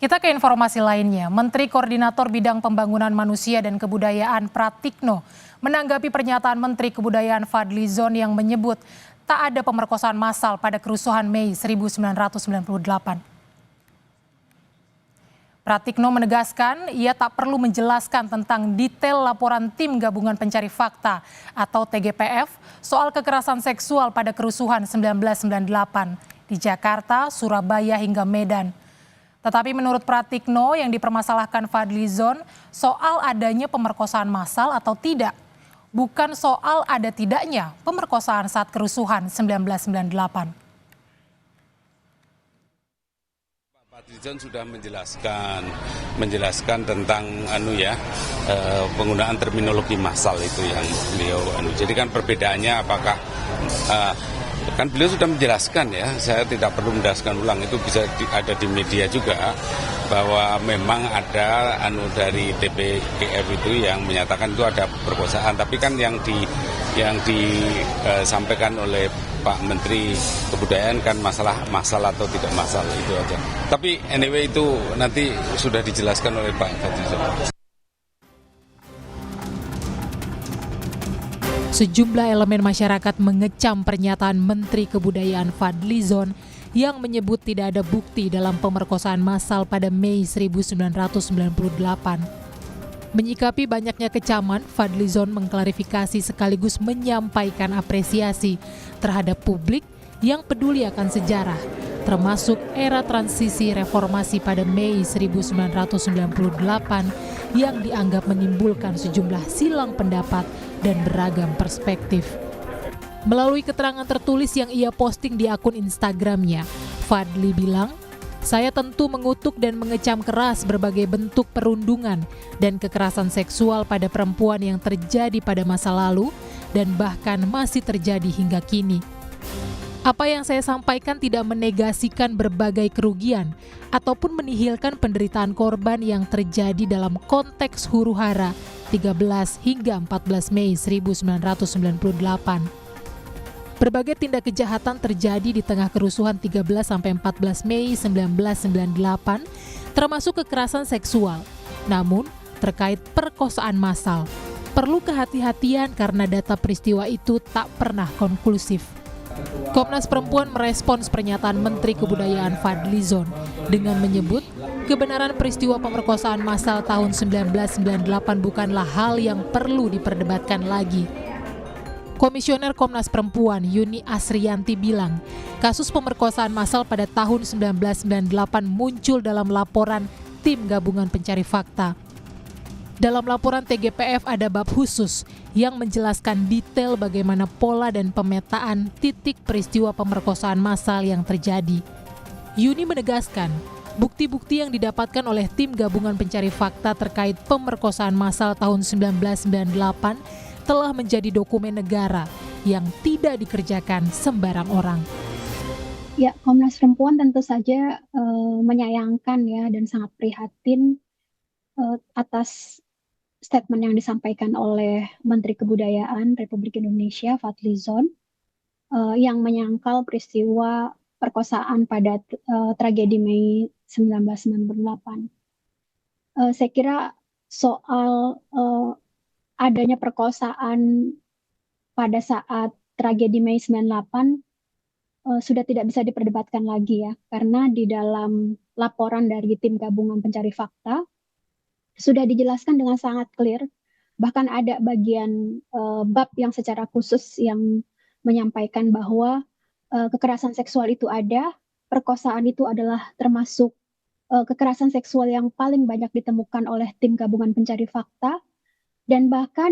Kita ke informasi lainnya. Menteri Koordinator Bidang Pembangunan Manusia dan Kebudayaan Pratikno menanggapi pernyataan Menteri Kebudayaan Fadly Zon yang menyebut tak ada pemerkosaan massal pada kerusuhan Mei 1998. Pratikno menegaskan ia tak perlu menjelaskan tentang detail laporan Tim Gabungan Pencari Fakta atau TGPF soal kekerasan seksual pada kerusuhan 1998 di Jakarta, Surabaya hingga Medan. Tetapi menurut Pratikno yang dipermasalahkan Fadly Zon soal adanya pemerkosaan massal atau tidak, bukan soal ada tidaknya pemerkosaan saat kerusuhan 1998. Fadly Zon sudah menjelaskan tentang penggunaan terminologi massal itu yang beliau Jadi kan perbedaannya apakah kan beliau sudah menjelaskan ya, saya tidak perlu menjelaskan ulang, itu bisa ada di media juga bahwa memang ada dari TPGF itu yang menyatakan itu ada perkosaan, tapi kan yang disampaikan oleh Pak Menteri Kebudayaan kan masalah massal atau tidak massal itu aja. Tapi anyway itu nanti sudah dijelaskan oleh Pak Fadly Zon. Sejumlah elemen masyarakat mengecam pernyataan Menteri Kebudayaan Fadly Zon yang menyebut tidak ada bukti dalam pemerkosaan massal pada Mei 1998. Menyikapi banyaknya kecaman, Fadly Zon mengklarifikasi sekaligus menyampaikan apresiasi terhadap publik yang peduli akan sejarah, termasuk era transisi reformasi pada Mei 1998 yang dianggap menimbulkan sejumlah silang pendapat dan beragam perspektif. Melalui keterangan tertulis yang ia posting di akun Instagramnya, Fadly bilang, "Saya tentu mengutuk dan mengecam keras berbagai bentuk perundungan dan kekerasan seksual pada perempuan yang terjadi pada masa lalu dan bahkan masih terjadi hingga kini. Apa yang saya sampaikan tidak menegasikan berbagai kerugian ataupun menihilkan penderitaan korban yang terjadi dalam konteks huru-hara 13 hingga 14 Mei 1998. Berbagai tindak kejahatan terjadi di tengah kerusuhan 13 sampai 14 Mei 1998, termasuk kekerasan seksual. Namun, terkait perkosaan massal, perlu kehati-hatian karena data peristiwa itu tak pernah konklusif." Komnas Perempuan merespons pernyataan Menteri Kebudayaan Fadly Zon dengan menyebut kebenaran peristiwa pemerkosaan massal tahun 1998 bukanlah hal yang perlu diperdebatkan lagi. Komisioner Komnas Perempuan Yuni Asrianti bilang, kasus pemerkosaan massal pada tahun 1998 muncul dalam laporan Tim Gabungan Pencari Fakta. Dalam laporan TGPF ada bab khusus yang menjelaskan detail bagaimana pola dan pemetaan titik peristiwa pemerkosaan massal yang terjadi. Yuni menegaskan, bukti-bukti yang didapatkan oleh Tim Gabungan Pencari Fakta terkait pemerkosaan massal tahun 1998 telah menjadi dokumen negara yang tidak dikerjakan sembarang orang. Ya, Komnas Perempuan tentu saja menyayangkan ya dan sangat prihatin atas statement yang disampaikan oleh Menteri Kebudayaan Republik Indonesia Fadly Zon yang menyangkal peristiwa perkosaan pada tragedi Mei 1998. Saya kira soal adanya perkosaan pada saat tragedi Mei 98 sudah tidak bisa diperdebatkan lagi ya, karena di dalam laporan dari Tim Gabungan Pencari Fakta sudah dijelaskan dengan sangat clear, bahkan ada bagian bab yang secara khusus yang menyampaikan bahwa kekerasan seksual itu ada, perkosaan itu adalah termasuk kekerasan seksual yang paling banyak ditemukan oleh Tim Gabungan Pencari Fakta, dan bahkan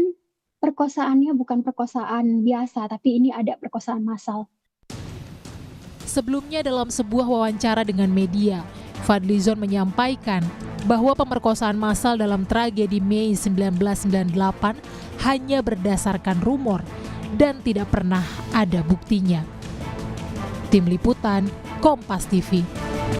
perkosaannya bukan perkosaan biasa, tapi ini ada perkosaan massal. Sebelumnya dalam sebuah wawancara dengan media, Fadly Zon menyampaikan bahwa pemerkosaan massal dalam tragedi Mei 1998 hanya berdasarkan rumor dan tidak pernah ada buktinya. Tim Liputan, Kompas TV.